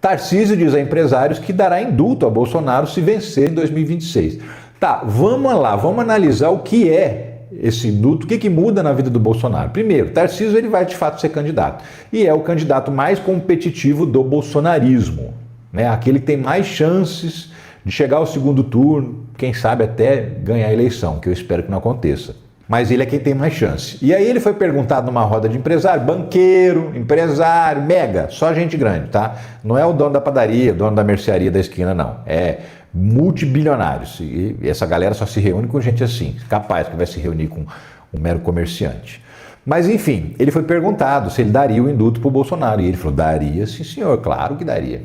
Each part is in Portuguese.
Tarcísio diz a empresários que dará indulto a Bolsonaro se vencer em 2026. Tá, vamos lá, vamos analisar o que é esse indulto, o que muda na vida do Bolsonaro. Primeiro, Tarcísio ele vai de fato ser candidato. E é o candidato mais competitivo do bolsonarismo, né? Aquele que tem mais chances de chegar ao segundo turno, quem sabe até ganhar a eleição, que eu espero que não aconteça. Mas ele é quem tem mais chance. E aí ele foi perguntado numa roda de empresário, banqueiro, empresário, mega, só gente grande, tá? Não é o dono da padaria, o dono da mercearia da esquina, não. É multibilionários. E essa galera só se reúne com gente assim, capaz que vai se reunir com um mero comerciante. Mas enfim, ele foi perguntado se ele daria o indulto para o Bolsonaro. E ele falou, daria, sim senhor, claro que daria.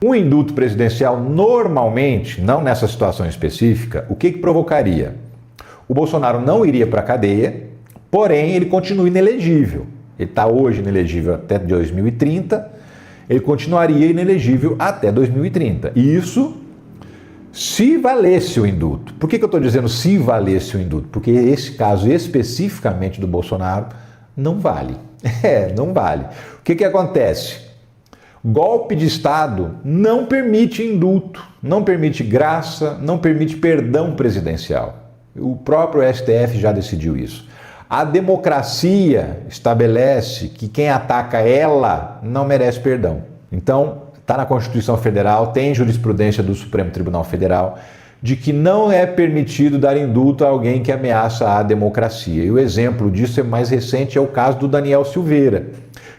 Um indulto presidencial, normalmente, não nessa situação específica, o que provocaria? O Bolsonaro não iria para a cadeia, porém ele continua inelegível. Ele está hoje inelegível até 2030, ele continuaria inelegível até 2030. E isso se valesse o indulto. Por que eu estou dizendo se valesse o indulto? Porque esse caso especificamente do Bolsonaro não vale. Não vale. O que acontece? Golpe de Estado não permite indulto, não permite graça, não permite perdão presidencial. O próprio STF já decidiu isso. A democracia estabelece que quem ataca ela não merece perdão. Então, está na Constituição Federal, tem jurisprudência do Supremo Tribunal Federal, de que não é permitido dar indulto a alguém que ameaça a democracia. E o exemplo disso mais recente é o caso do Daniel Silveira,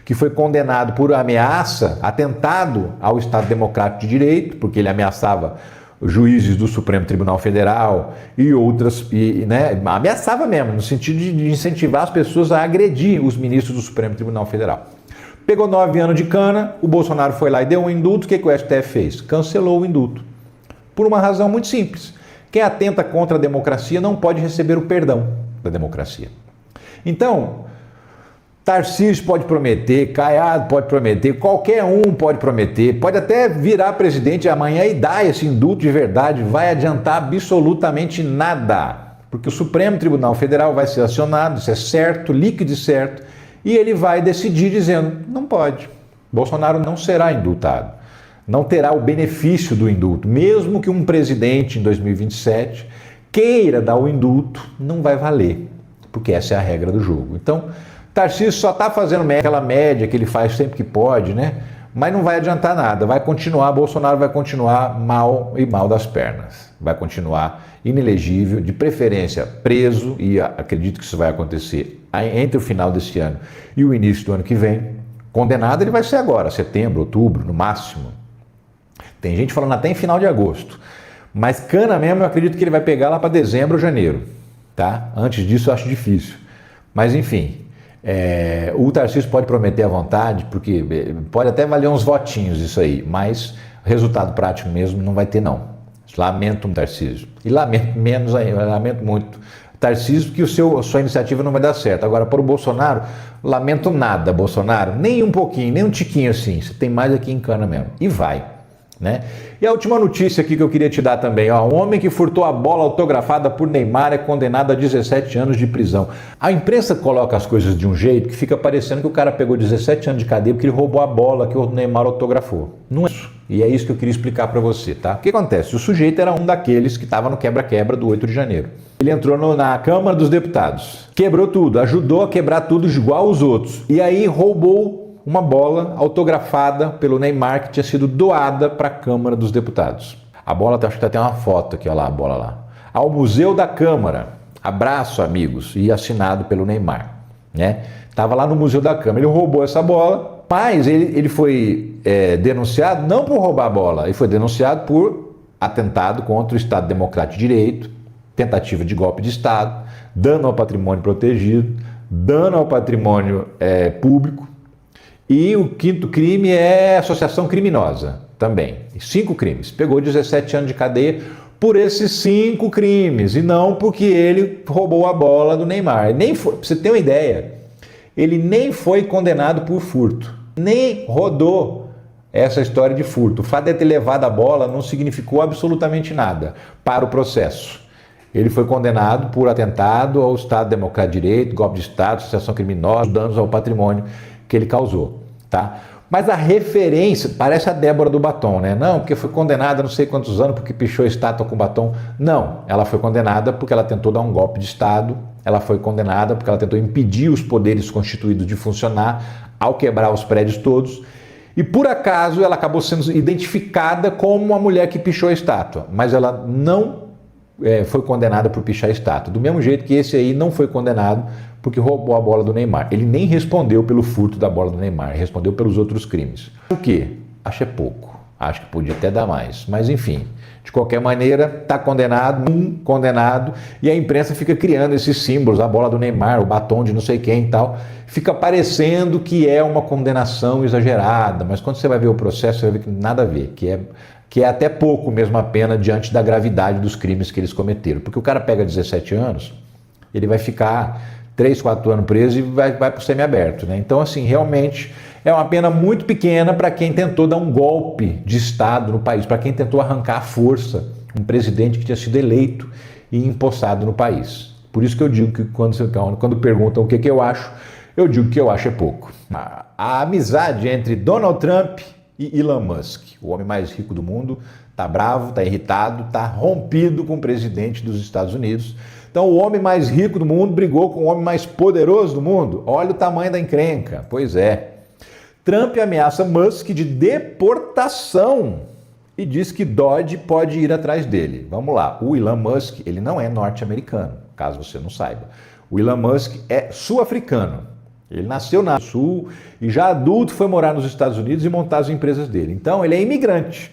que foi condenado por ameaça, atentado ao Estado Democrático de Direito, porque ele ameaçava juízes do Supremo Tribunal Federal e outras, né, ameaçava mesmo, no sentido de incentivar as pessoas a agredir os ministros do Supremo Tribunal Federal. Pegou 9 anos de cana, o Bolsonaro foi lá e deu um indulto, o que o STF fez? Cancelou o indulto. Por uma razão muito simples. Quem atenta contra a democracia não pode receber o perdão da democracia. Então, Tarcísio pode prometer, Caiado pode prometer, qualquer um pode prometer, pode até virar presidente amanhã e dar esse indulto de verdade, vai adiantar absolutamente nada, porque o Supremo Tribunal Federal vai ser acionado, isso é certo, líquido e certo, e ele vai decidir dizendo, não pode, Bolsonaro não será indultado, não terá o benefício do indulto, mesmo que um presidente em 2027 queira dar o indulto, não vai valer, porque essa é a regra do jogo. Então, Tarcísio só está fazendo aquela média que ele faz sempre que pode, né? Mas não vai adiantar nada, vai continuar, Bolsonaro vai continuar mal e mal das pernas. Vai continuar inelegível, de preferência preso, e acredito que isso vai acontecer entre o final desse ano e o início do ano que vem. Condenado ele vai ser agora, setembro, outubro, no máximo. Tem gente falando até em final de agosto. Mas cana mesmo, eu acredito que ele vai pegar lá para dezembro ou janeiro, tá? Antes disso eu acho difícil. Mas enfim... o Tarcísio pode prometer à vontade, porque pode até valer uns votinhos isso aí, mas resultado prático mesmo não vai ter não. Lamento, Tarcísio. E lamento muito, Tarcísio, que a sua iniciativa não vai dar certo. Agora, para o Bolsonaro, lamento nada, Bolsonaro, nem um pouquinho, nem um tiquinho assim. Você tem mais aqui em cana mesmo. E vai. Né? E a última notícia aqui que eu queria te dar também, ó, um homem que furtou a bola autografada por Neymar é condenado a 17 anos de prisão. A imprensa coloca as coisas de um jeito que fica parecendo que o cara pegou 17 anos de cadeia porque ele roubou a bola que o Neymar autografou. Não é isso. E é isso que eu queria explicar para você, tá? O que acontece? O sujeito era um daqueles que estava no quebra-quebra do 8 de janeiro. Ele entrou na Câmara dos Deputados, quebrou tudo, ajudou a quebrar tudo igual os outros. E aí roubou uma bola autografada pelo Neymar que tinha sido doada para a Câmara dos Deputados. A bola, acho que tem uma foto aqui, olha lá, a bola lá. Ao Museu da Câmara. Abraço, amigos. E assinado pelo Neymar. Né? Tava lá no Museu da Câmara. Ele roubou essa bola, mas ele foi denunciado não por roubar a bola, ele foi denunciado por atentado contra o Estado Democrático de Direito, tentativa de golpe de Estado, dano ao patrimônio protegido, dano ao patrimônio público. E o quinto crime é associação criminosa, também. 5 crimes. Pegou 17 anos de cadeia por esses 5 crimes, e não porque ele roubou a bola do Neymar. Nem foi, pra você ter uma ideia, ele nem foi condenado por furto, nem rodou essa história de furto. O fato de ter levado a bola não significou absolutamente nada para o processo. Ele foi condenado por atentado ao Estado Democrático de Direito, golpe de Estado, associação criminosa, danos ao patrimônio que ele causou, tá? Mas a referência, parece a Débora do batom, né? Não, porque foi condenada não sei quantos anos porque pichou a estátua com batom. Não, ela foi condenada porque ela tentou dar um golpe de Estado, ela foi condenada porque ela tentou impedir os poderes constituídos de funcionar ao quebrar os prédios todos. E por acaso ela acabou sendo identificada como a mulher que pichou a estátua, mas ela não foi condenada por pichar a estátua. Do mesmo jeito que esse aí não foi condenado porque roubou a bola do Neymar. Ele nem respondeu pelo furto da bola do Neymar, ele respondeu pelos outros crimes. Por quê? Acho é pouco. Acho que podia até dar mais. Mas enfim, de qualquer maneira, está condenado, condenado, e a imprensa fica criando esses símbolos, a bola do Neymar, o batom de não sei quem e tal. Fica parecendo que é uma condenação exagerada, mas quando você vai ver o processo, você vai ver que nada a ver, que é até pouco mesmo a pena diante da gravidade dos crimes que eles cometeram. Porque o cara pega 17 anos, ele vai ficar 3, 4 anos preso e vai para o semiaberto, né? Então, assim, realmente é uma pena muito pequena para quem tentou dar um golpe de Estado no país, para quem tentou arrancar à força um presidente que tinha sido eleito e empossado no país. Por isso que eu digo que quando perguntam o que eu acho, eu digo que eu acho é pouco. A amizade entre Donald Trump e Elon Musk, o homem mais rico do mundo, está bravo, está irritado, está rompido com o presidente dos Estados Unidos. Então o homem mais rico do mundo brigou com o homem mais poderoso do mundo. Olha o tamanho da encrenca. Pois é. Trump ameaça Musk de deportação e diz que Dodge pode ir atrás dele. Vamos lá. O Elon Musk, ele não é norte-americano, caso você não saiba. O Elon Musk é sul-africano. Ele nasceu no Sul e já adulto foi morar nos Estados Unidos e montar as empresas dele. Então ele é imigrante,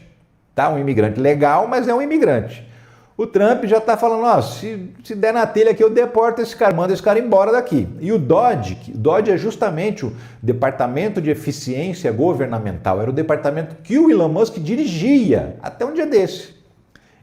tá? Um imigrante legal, mas é um imigrante. O Trump já está falando, ó, se der na telha aqui eu deporto esse cara, mando esse cara embora daqui. E o Dodge é justamente o Departamento de Eficiência Governamental, era o departamento que o Elon Musk dirigia até um dia desse.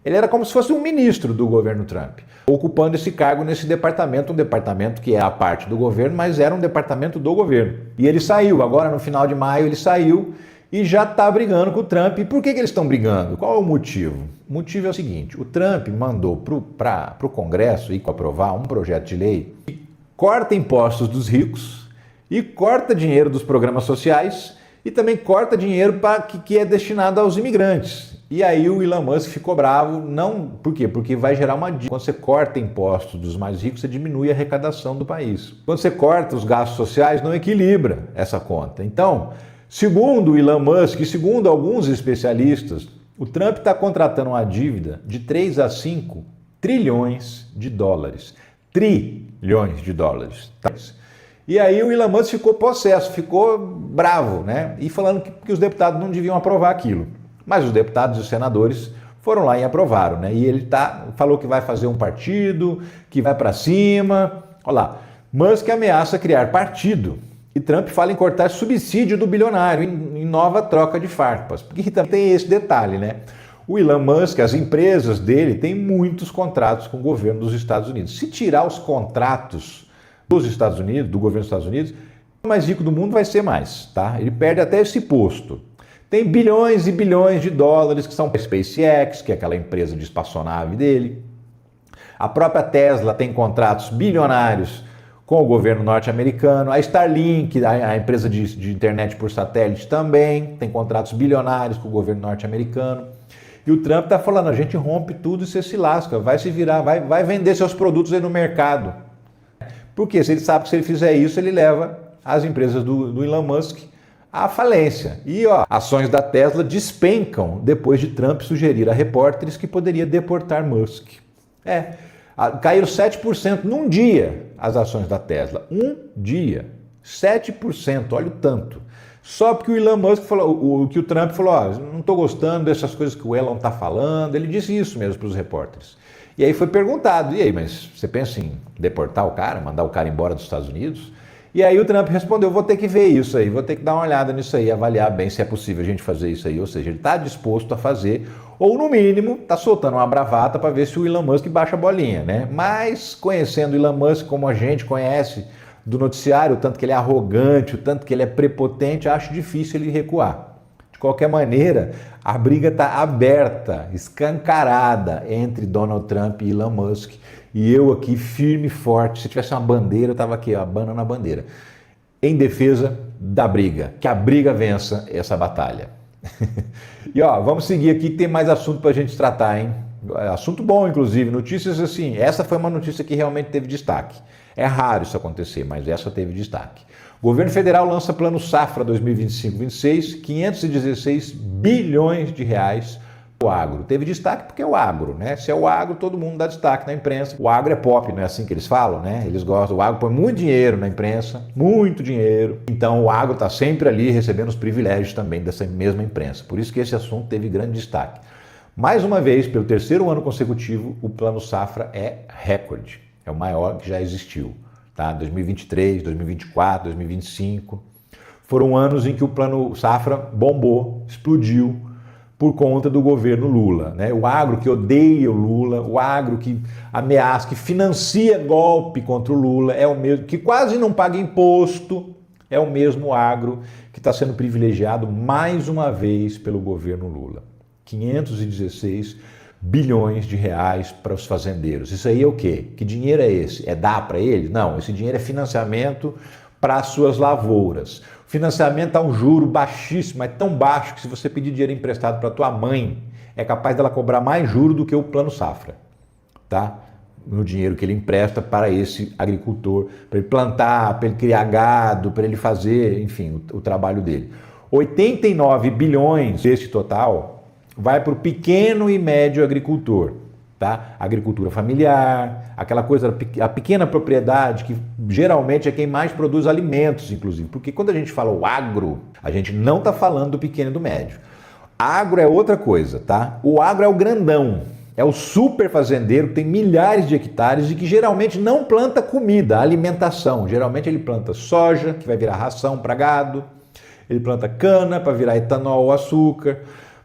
Ele era como se fosse um ministro do governo Trump, ocupando esse cargo nesse departamento, um departamento que é a parte do governo, mas era um departamento do governo. E ele saiu, agora no final de maio ele saiu e já está brigando com o Trump. E por que eles estão brigando? Qual é o motivo? O motivo é o seguinte, o Trump mandou para o Congresso ir aprovar um projeto de lei que corta impostos dos ricos e corta dinheiro dos programas sociais e também corta dinheiro que é destinado aos imigrantes. E aí o Elon Musk ficou bravo, não, por quê? Porque vai gerar uma dívida. Quando você corta impostos dos mais ricos, você diminui a arrecadação do país. Quando você corta os gastos sociais, não equilibra essa conta. Então, segundo o Elon Musk e segundo alguns especialistas, o Trump está contratando uma dívida de 3 a 5 trilhões de dólares. Trilhões de dólares. E aí o Elon Musk ficou possesso, ficou bravo, né? E falando que os deputados não deviam aprovar aquilo. Mas os deputados e os senadores foram lá e aprovaram, né? E ele falou que vai fazer um partido, que vai para cima. Olha lá, Musk ameaça criar partido e Trump fala em cortar subsídio do bilionário em nova troca de farpas. Porque também tem esse detalhe, né? O Elon Musk, as empresas dele têm muitos contratos com o governo dos Estados Unidos. Se tirar os contratos dos Estados Unidos, do governo dos Estados Unidos, o mais rico do mundo vai ser mais, tá? Ele perde até esse posto. Tem bilhões e bilhões de dólares que são para a SpaceX, que é aquela empresa de espaçonave dele. A própria Tesla tem contratos bilionários com o governo norte-americano. A Starlink, a empresa de internet por satélite, também tem contratos bilionários com o governo norte-americano. E o Trump está falando, a gente rompe tudo e você se lasca, vai se virar, vai vender seus produtos aí no mercado. Porque se ele sabe que se ele fizer isso, ele leva as empresas do Elon Musk à falência. E ó, ações da Tesla despencam depois de Trump sugerir a repórteres que poderia deportar Musk. Caíram 7% num dia as ações da Tesla. Um dia. 7%, olha o tanto. Só porque o Elon Musk falou, que o Trump falou, ó, não estou gostando dessas coisas que o Elon está falando. Ele disse isso mesmo para os repórteres. E aí foi perguntado, e aí, mas você pensa em deportar o cara, mandar o cara embora dos Estados Unidos? E aí o Trump respondeu, vou ter que ver isso aí, vou ter que dar uma olhada nisso aí, avaliar bem se é possível a gente fazer isso aí. Ou seja, ele está disposto a fazer, ou no mínimo está soltando uma bravata para ver se o Elon Musk baixa a bolinha, né? Mas conhecendo o Elon Musk como a gente conhece do noticiário, o tanto que ele é arrogante, o tanto que ele é prepotente, acho difícil ele recuar. De qualquer maneira, a briga está aberta, escancarada entre Donald Trump e Elon Musk. E eu aqui firme e forte, se tivesse uma bandeira, eu estava aqui, abanando a bandeira, em defesa da briga, que a briga vença essa batalha. E ó, vamos seguir aqui que tem mais assunto para a gente tratar, hein? Assunto bom, inclusive, notícias assim, essa foi uma notícia que realmente teve destaque. É raro isso acontecer, mas essa teve destaque. O governo federal lança Plano Safra 2025-26, 516 bilhões de reais para o agro. Teve destaque porque é o agro, né? Se é o agro, todo mundo dá destaque na imprensa. O agro é pop, não é assim que eles falam, né? Eles gostam, o agro põe muito dinheiro na imprensa, muito dinheiro. Então o agro está sempre ali recebendo os privilégios também dessa mesma imprensa. Por isso que esse assunto teve grande destaque. Mais uma vez, pelo terceiro ano consecutivo, o Plano Safra é recorde. É o maior que já existiu. Tá? 2023, 2024, 2025. Foram anos em que o Plano Safra bombou, explodiu por conta do governo Lula. Né? O agro que odeia o Lula, o agro que ameaça, que financia golpe contra o Lula, é o mesmo, que quase não paga imposto, é o mesmo agro que está sendo privilegiado mais uma vez pelo governo Lula. 516 bilhões de reais para os fazendeiros. Isso aí é o quê? Que dinheiro é esse? É dar para eles? Não, esse dinheiro é financiamento para as suas lavouras. O financiamento a um juro baixíssimo, é tão baixo que se você pedir dinheiro emprestado para tua mãe, é capaz dela cobrar mais juro do que o Plano Safra, tá? No dinheiro que ele empresta para esse agricultor, para ele plantar, para ele criar gado, para ele fazer, enfim, o trabalho dele. 89 bilhões desse total vai para o pequeno e médio agricultor, tá? Agricultura familiar, aquela coisa, a pequena propriedade que geralmente é quem mais produz alimentos, inclusive. Porque quando a gente fala o agro, a gente não está falando do pequeno e do médio. Agro é outra coisa, tá? O agro é o grandão, é o super fazendeiro que tem milhares de hectares e que geralmente não planta comida, alimentação. Geralmente ele planta soja, que vai virar ração para gado, ele planta cana para virar etanol ou açúcar.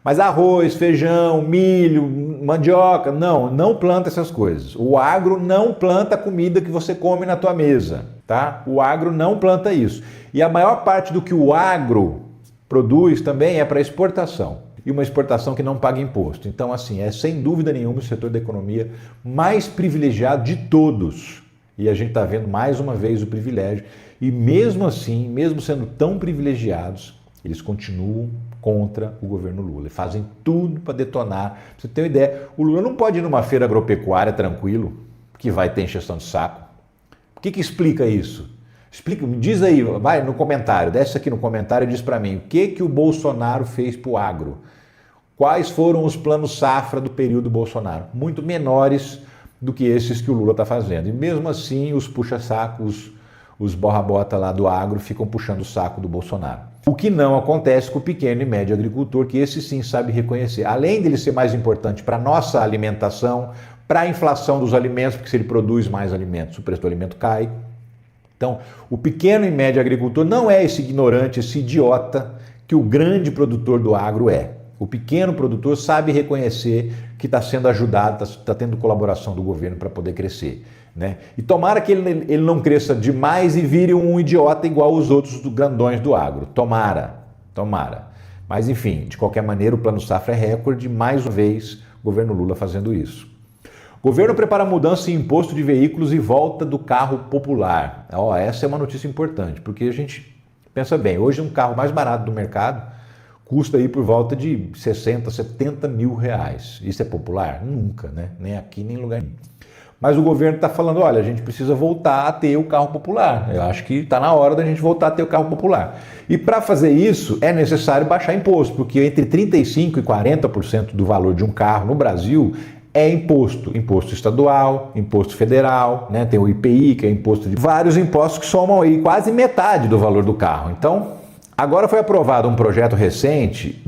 Mas arroz, feijão, milho, mandioca, não planta essas coisas. O agro não planta a comida que você come na tua mesa, tá? O agro não planta isso. E a maior parte do que o agro produz também é para exportação. E uma exportação que não paga imposto. Então, assim, é sem dúvida nenhuma o setor da economia mais privilegiado de todos. E a gente está vendo mais uma vez o privilégio. E mesmo assim, mesmo sendo tão privilegiados, eles continuam contra o governo Lula e fazem tudo para detonar. Pra você ter uma ideia, o Lula não pode ir numa feira agropecuária tranquilo, que vai ter encheção de saco. O que explica isso? Explica, me diz aí, vai no comentário, desce aqui no comentário e diz para mim, o que o Bolsonaro fez para o agro? Quais foram os planos safra do período Bolsonaro? Muito menores do que esses que o Lula está fazendo. E mesmo assim, os puxa-sacos, os borra-bota lá do agro ficam puxando o saco do Bolsonaro. O que não acontece com o pequeno e médio agricultor, que esse sim sabe reconhecer. Além dele ser mais importante para a nossa alimentação, para a inflação dos alimentos, porque se ele produz mais alimentos, o preço do alimento cai. Então, o pequeno e médio agricultor não é esse ignorante, esse idiota que o grande produtor do agro é. O pequeno produtor sabe reconhecer que está sendo ajudado, está tendo colaboração do governo para poder crescer. Né? E tomara que ele não cresça demais e vire um idiota igual os outros grandões do agro. Tomara. Mas enfim, de qualquer maneira, o Plano Safra é recorde, mais uma vez, o governo Lula fazendo isso. O governo prepara mudança em imposto de veículos e volta do carro popular. Essa é uma notícia importante, porque a gente pensa bem, hoje um carro mais barato do mercado custa aí por volta de 60, 70 mil reais. Isso é popular? Nunca, né? Nem aqui, nem em lugar nenhum. Mas o governo está falando, olha, a gente precisa voltar a ter o carro popular. Eu acho que está na hora da gente voltar a ter o carro popular. E para fazer isso é necessário baixar imposto, porque entre 35% e 40% do valor de um carro no Brasil é imposto. Imposto estadual, imposto federal, né? Tem o IPI, que é imposto de vários impostos que somam aí quase metade do valor do carro. Então, agora foi aprovado um projeto recente,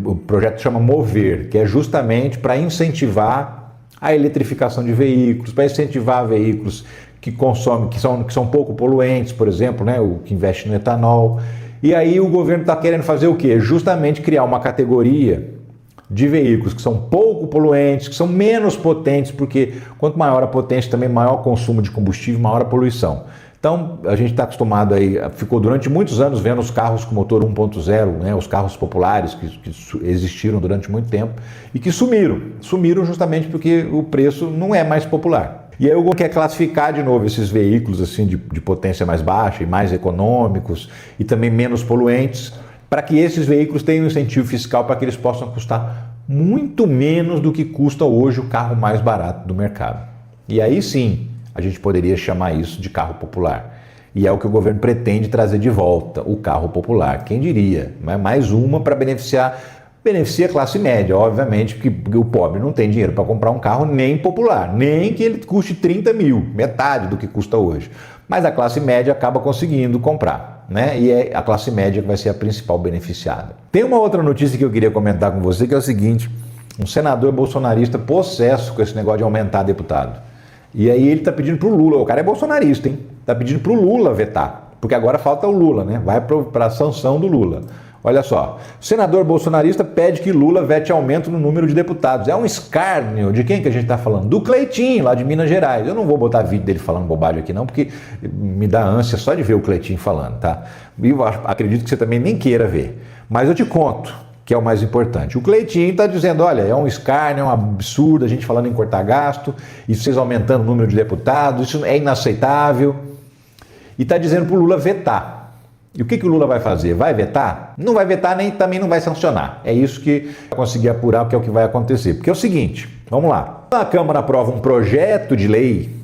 o projeto chama Mover, que é justamente para incentivar a eletrificação de veículos, para incentivar veículos que consomem, que são pouco poluentes, por exemplo, né, o que investe no etanol. E aí o governo está querendo fazer o quê? Justamente criar uma categoria de veículos que são pouco poluentes, que são menos potentes, porque quanto maior a potência, também maior consumo de combustível, maior a poluição. Então, a gente está acostumado aí, ficou durante muitos anos vendo os carros com motor 1.0, né, os carros populares que existiram durante muito tempo e que sumiram justamente porque o preço não é mais popular. E aí o governo quer classificar de novo esses veículos assim de potência mais baixa e mais econômicos e também menos poluentes, para que esses veículos tenham um incentivo fiscal para que eles possam custar muito menos do que custa hoje o carro mais barato do mercado. E aí sim, a gente poderia chamar isso de carro popular. E é o que o governo pretende trazer de volta, o carro popular. Quem diria? Mais uma para benecia a classe média, obviamente, porque o pobre não tem dinheiro para comprar um carro nem popular, nem que ele custe 30 mil, metade do que custa hoje. Mas a classe média acaba conseguindo comprar, né? E é a classe média que vai ser a principal beneficiada. Tem uma outra notícia que eu queria comentar com você, que é o seguinte: um senador bolsonarista possesso com esse negócio de aumentar deputado. E aí ele está pedindo para o Lula, o cara é bolsonarista, hein? Está pedindo para o Lula vetar, porque agora falta o Lula, né? Vai para a sanção do Lula. Olha só, o senador bolsonarista pede que Lula vete aumento no número de deputados. É um escárnio. De quem que a gente está falando? Do Cleitinho, lá de Minas Gerais. Eu não vou botar vídeo dele falando bobagem aqui não, porque me dá ânsia só de ver o Cleitinho falando, tá? E eu acredito que você também nem queira ver. Mas eu te conto, que é o mais importante. O Cleitinho está dizendo, olha, é um escárnio, é um absurdo a gente falando em cortar gasto, e vocês aumentando o número de deputados, isso é inaceitável. E está dizendo para o Lula vetar. E o que o Lula vai fazer? Vai vetar? Não vai vetar, nem também não vai sancionar. É isso que eu consegui apurar, que é o que vai acontecer. Porque é o seguinte, vamos lá. Quando a Câmara aprova um projeto de lei,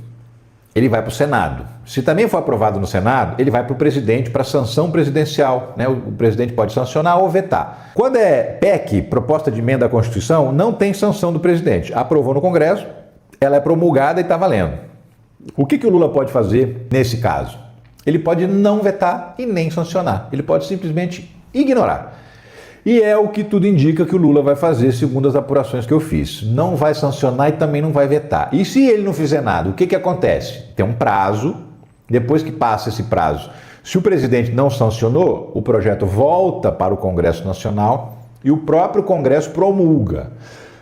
ele vai para o Senado. Se também for aprovado no Senado, ele vai para o presidente, para a sanção presidencial, né? O presidente pode sancionar ou vetar. Quando é PEC, proposta de emenda à Constituição, não tem sanção do presidente. Aprovou no Congresso, ela é promulgada e está valendo. O que o Lula pode fazer nesse caso? Ele pode não vetar e nem sancionar. Ele pode simplesmente ignorar. E é o que tudo indica que o Lula vai fazer, segundo as apurações que eu fiz. Não vai sancionar e também não vai vetar. E se ele não fizer nada, o que acontece? Tem um prazo, depois que passa esse prazo, se o presidente não sancionou, o projeto volta para o Congresso Nacional e o próprio Congresso promulga.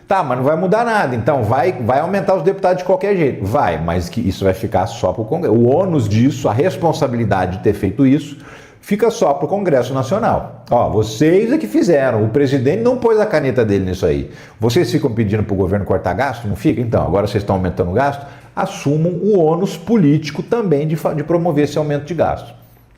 Tá, mas não vai mudar nada, então vai aumentar os deputados de qualquer jeito. Vai, mas que isso vai ficar só para o Congresso. O ônus disso, a responsabilidade de ter feito isso, fica só para o Congresso Nacional. Ó, vocês é que fizeram, o presidente não pôs a caneta dele nisso aí. Vocês ficam pedindo para o governo cortar gasto? Não fica? Então, agora vocês estão aumentando o gasto? Assumam o ônus político também de promover esse aumento de gasto.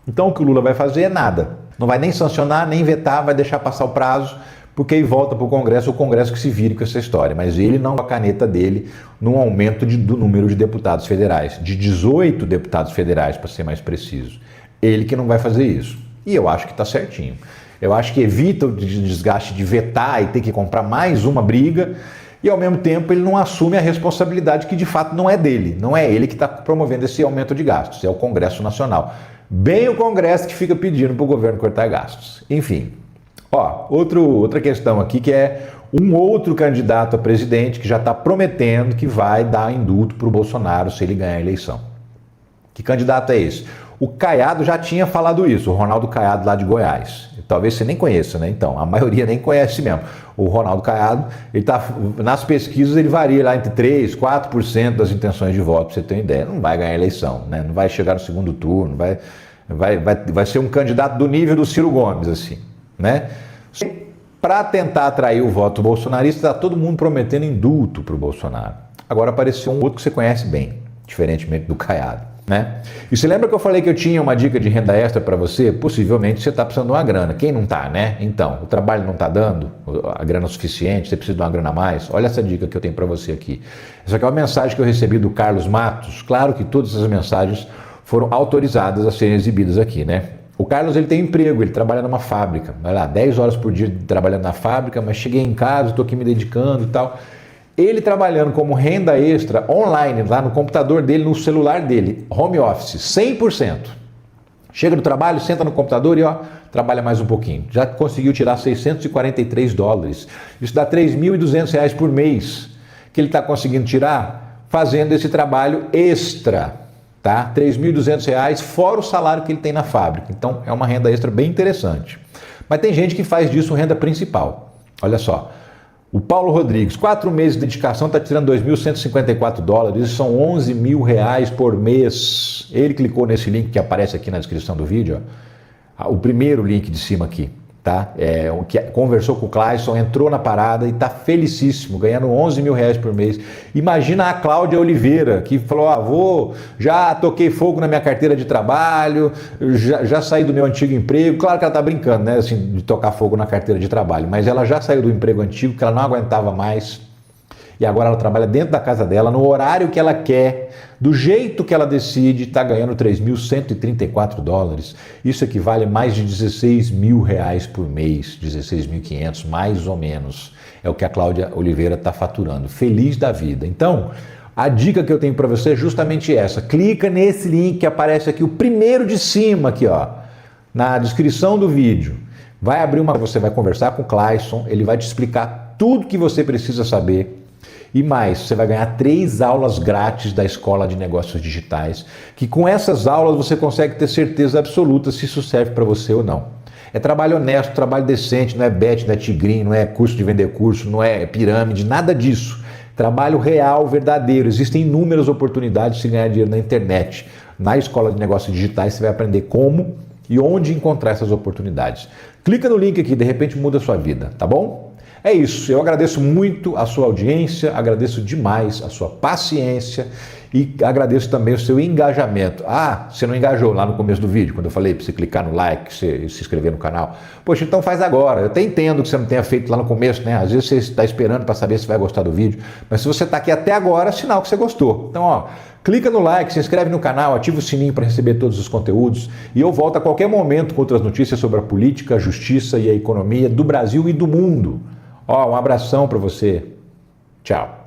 Então, o que o Lula vai fazer é nada. Não vai nem sancionar, nem vetar, vai deixar passar o prazo, porque aí volta para o Congresso que se vire com essa história. Mas ele não, a caneta dele, num aumento do número de deputados federais, de 18 deputados federais, para ser mais preciso. Ele que não vai fazer isso. E eu acho que está certinho. Eu acho que evita o desgaste de vetar e ter que comprar mais uma briga, e ao mesmo tempo ele não assume a responsabilidade que de fato não é dele. Não é ele que está promovendo esse aumento de gastos, é o Congresso Nacional. Bem o Congresso que fica pedindo para o governo cortar gastos. Enfim. Ó, outra questão aqui, que é um outro candidato a presidente que já está prometendo que vai dar indulto para o Bolsonaro se ele ganhar a eleição. Que candidato é esse? O Caiado já tinha falado isso, o Ronaldo Caiado lá de Goiás. Talvez você nem conheça, né? Então, a maioria nem conhece mesmo. O Ronaldo Caiado, ele tá, nas pesquisas ele varia lá entre 3%, 4% das intenções de voto, para você ter uma ideia. Não vai ganhar a eleição, né? Não vai chegar no segundo turno, vai ser um candidato do nível do Ciro Gomes, assim, né? Para tentar atrair o voto bolsonarista, está todo mundo prometendo indulto para o Bolsonaro. Agora apareceu um outro que você conhece bem, diferentemente do Caiado, né? E você lembra que eu falei que eu tinha uma dica de renda extra para você? Possivelmente você está precisando de uma grana. Quem não está, né? Então, o trabalho não está dando a grana suficiente, você precisa de uma grana a mais. Olha essa dica que eu tenho para você aqui. Essa aqui é uma mensagem que eu recebi do Carlos Matos. Claro que todas essas mensagens foram autorizadas a serem exibidas aqui, né? O Carlos, ele tem emprego, ele trabalha numa fábrica, vai lá, 10 horas por dia trabalhando na fábrica, mas cheguei em casa, estou aqui me dedicando e tal. Ele trabalhando como renda extra online, lá no computador dele, no celular dele, home office, 100%. Chega do trabalho, senta no computador e ó, trabalha mais um pouquinho. Já conseguiu tirar $643. Isso dá R$3.200 por mês que ele está conseguindo tirar fazendo esse trabalho extra. Tá? R$3.200 fora o salário que ele tem na fábrica. Então é uma renda extra bem interessante. Mas tem gente que faz disso renda principal. Olha só, o Paulo Rodrigues, 4 meses de dedicação, está tirando $2.154, isso são R$11 mil por mês. Ele clicou nesse link que aparece aqui na descrição do vídeo, ó. O primeiro link de cima aqui. tá? Que conversou com o Clayson, entrou na parada e está felicíssimo, ganhando 11 mil reais por mês. Imagina a Cláudia Oliveira, que falou, já toquei fogo na minha carteira de trabalho, já saí do meu antigo emprego. Claro que ela está brincando, né, assim, de tocar fogo na carteira de trabalho, mas ela já saiu do emprego antigo, que ela não aguentava mais, e agora ela trabalha dentro da casa dela, no horário que ela quer, do jeito que ela decide, está ganhando 3.134 dólares. Isso equivale a mais de 16 mil reais por mês, 16.500 mais ou menos. É o que a Cláudia Oliveira está faturando. Feliz da vida. Então, a dica que eu tenho para você é justamente essa. Clica nesse link que aparece aqui, o primeiro de cima aqui, ó, na descrição do vídeo. Vai abrir você vai conversar com o Clayson, ele vai te explicar tudo que você precisa saber. E mais, você vai ganhar 3 aulas grátis da Escola de Negócios Digitais, que com essas aulas você consegue ter certeza absoluta se isso serve para você ou não. É trabalho honesto, trabalho decente, não é bet, não é tigrinho, não é curso de vender curso, não é pirâmide, nada disso. Trabalho real, verdadeiro. Existem inúmeras oportunidades de se ganhar dinheiro na internet. Na Escola de Negócios Digitais você vai aprender como e onde encontrar essas oportunidades. Clica no link aqui, de repente muda a sua vida, tá bom? É isso, eu agradeço muito a sua audiência, agradeço demais a sua paciência e agradeço também o seu engajamento. Ah, você não engajou lá no começo do vídeo, quando eu falei para você clicar no like, se inscrever no canal. Poxa, então faz agora. Eu até entendo que você não tenha feito lá no começo, né? Às vezes você está esperando para saber se vai gostar do vídeo, mas se você está aqui até agora, é sinal que você gostou. Então, ó, clica no like, se inscreve no canal, ativa o sininho para receber todos os conteúdos e eu volto a qualquer momento com outras notícias sobre a política, a justiça e a economia do Brasil e do mundo. Ó, um abração para você. Tchau.